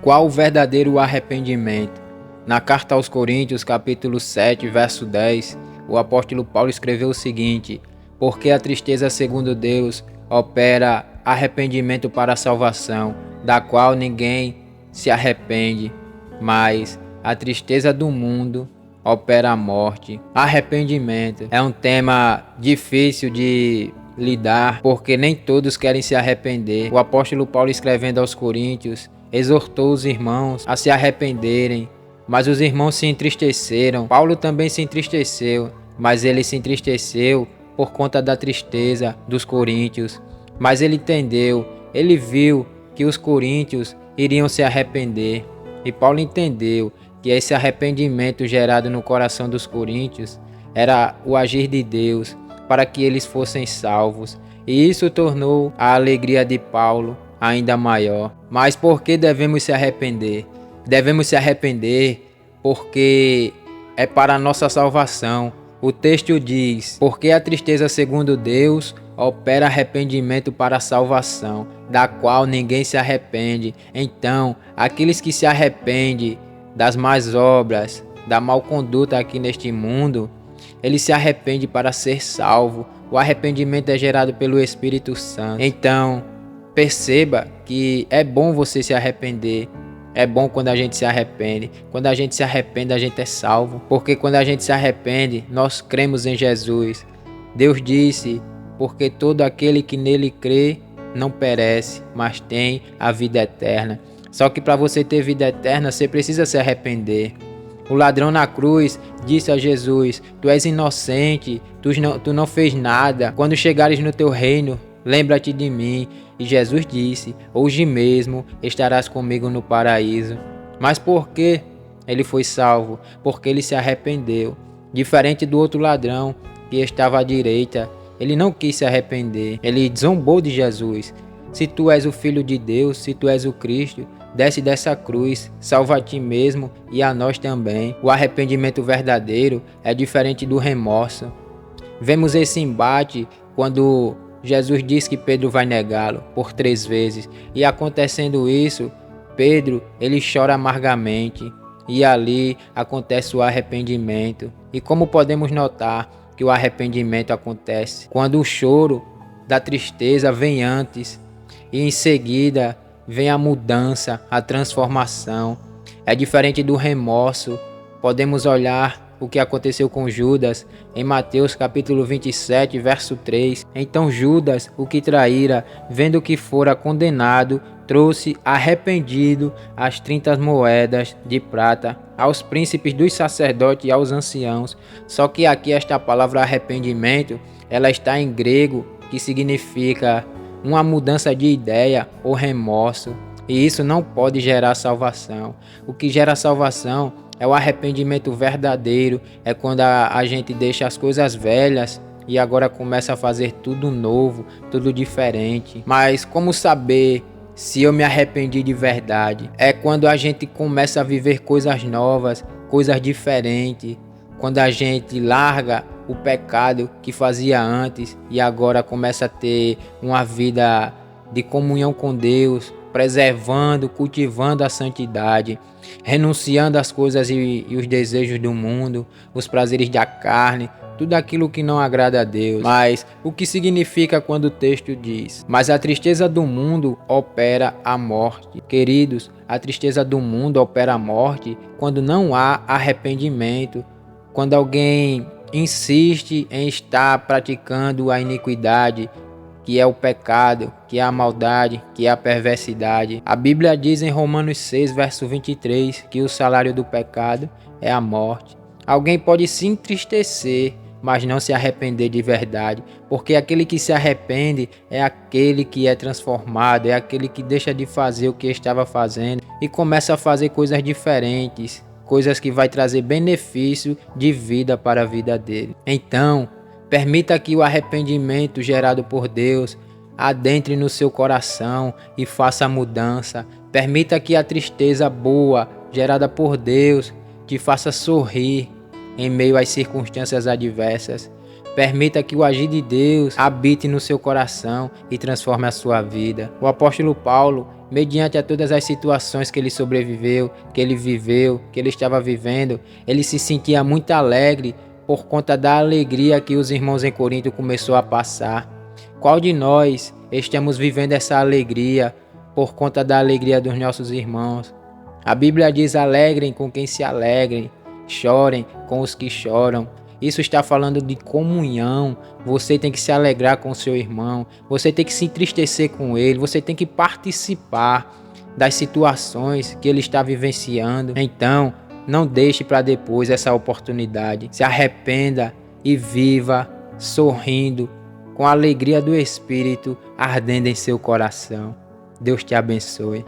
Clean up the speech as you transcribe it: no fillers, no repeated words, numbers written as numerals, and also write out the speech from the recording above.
Qual o verdadeiro arrependimento? Na carta aos Coríntios, capítulo 7, verso 10, o apóstolo Paulo escreveu o seguinte: porque a tristeza segundo Deus opera arrependimento para a salvação, da qual ninguém se arrepende, mas a tristeza do mundo opera a morte. Arrependimento é um tema difícil de lidar, porque nem todos querem se arrepender. O apóstolo Paulo, escrevendo aos Coríntios, exortou os irmãos a se arrependerem, mas os irmãos se entristeceram. Paulo também se entristeceu, mas ele se entristeceu por conta da tristeza dos coríntios. Mas ele entendeu, ele viu que os coríntios iriam se arrepender. E Paulo entendeu que esse arrependimento gerado no coração dos coríntios era o agir de Deus para que eles fossem salvos. E isso tornou a alegria de Paulo ainda maior. Mas por que devemos se arrepender? Devemos se arrepender porque é para a nossa salvação. O texto diz: porque a tristeza segundo Deus opera arrependimento para a salvação, da qual ninguém se arrepende. Então, aqueles que se arrependem das más obras, da mal conduta aqui neste mundo, ele se arrepende para ser salvo. O arrependimento é gerado pelo Espírito Santo. Então, perceba que é bom você se arrepender. É bom quando a gente se arrepende. Quando a gente se arrepende, a gente é salvo. Porque quando a gente se arrepende, nós cremos em Jesus. Deus disse: porque todo aquele que nele crê não perece, mas tem a vida eterna. Só que para você ter vida eterna, você precisa se arrepender. O ladrão na cruz disse a Jesus: tu és inocente, tu não fez nada. Quando chegares no teu reino, lembra-te de mim. E Jesus disse: hoje mesmo estarás comigo no paraíso. Mas por que ele foi salvo? Porque ele se arrependeu. Diferente do outro ladrão que estava à direita, ele não quis se arrepender. Ele zombou de Jesus. Se tu és o Filho de Deus, se tu és o Cristo, desce dessa cruz, salva a ti mesmo e a nós também. O arrependimento verdadeiro é diferente do remorso. Vemos esse embate quando Jesus diz que Pedro vai negá-lo por 3 vezes. E acontecendo isso, Pedro, ele chora amargamente. E ali acontece o arrependimento. E como podemos notar que o arrependimento acontece quando o choro da tristeza vem antes. E em seguida vem a mudança, a transformação. É diferente do remorso. Podemos olhar o que aconteceu com Judas em Mateus capítulo 27, verso 3. Então Judas, o que traíra, vendo que fora condenado, trouxe arrependido as 30 moedas de prata aos príncipes dos sacerdotes e aos anciãos. Só que aqui esta palavra arrependimento, ela está em grego, que significa uma mudança de ideia ou remorso. E isso não pode gerar salvação. O que gera salvação é o arrependimento verdadeiro, é quando a gente deixa as coisas velhas e agora começa a fazer tudo novo, tudo diferente. Mas como saber se eu me arrependi de verdade? É quando a gente começa a viver coisas novas, coisas diferentes, quando a gente larga o pecado que fazia antes e agora começa a ter uma vida de comunhão com Deus, preservando, cultivando a santidade, renunciando às coisas e os desejos do mundo, os prazeres da carne, tudo aquilo que não agrada a Deus. Mas o que significa quando o texto diz: mas a tristeza do mundo opera a morte? Queridos, a tristeza do mundo opera a morte quando não há arrependimento, quando alguém insiste em estar praticando a iniquidade, que é o pecado, que é a maldade, que é a perversidade. A Bíblia diz em Romanos 6, verso 23, que o salário do pecado é a morte. Alguém pode se entristecer, mas não se arrepender de verdade, porque aquele que se arrepende é aquele que é transformado, é aquele que deixa de fazer o que estava fazendo e começa a fazer coisas diferentes, coisas que vai trazer benefício de vida para a vida dele. Então, permita que o arrependimento gerado por Deus adentre no seu coração e faça a mudança. Permita que a tristeza boa gerada por Deus te faça sorrir em meio às circunstâncias adversas. Permita que o agir de Deus habite no seu coração e transforme a sua vida. O apóstolo Paulo, mediante a todas as situações que ele sobreviveu, que ele viveu, que ele estava vivendo, ele se sentia muito alegre por conta da alegria que os irmãos em Corinto começou a passar. Qual de nós estamos vivendo essa alegria por conta da alegria dos nossos irmãos? A Bíblia diz: alegrem com quem se alegrem, chorem com os que choram. Isso está falando de comunhão. Você tem que se alegrar com o seu irmão, você tem que se entristecer com ele, você tem que participar das situações que ele está vivenciando. Então, não deixe para depois essa oportunidade. Se arrependa e viva sorrindo, com a alegria do Espírito ardendo em seu coração. Deus te abençoe.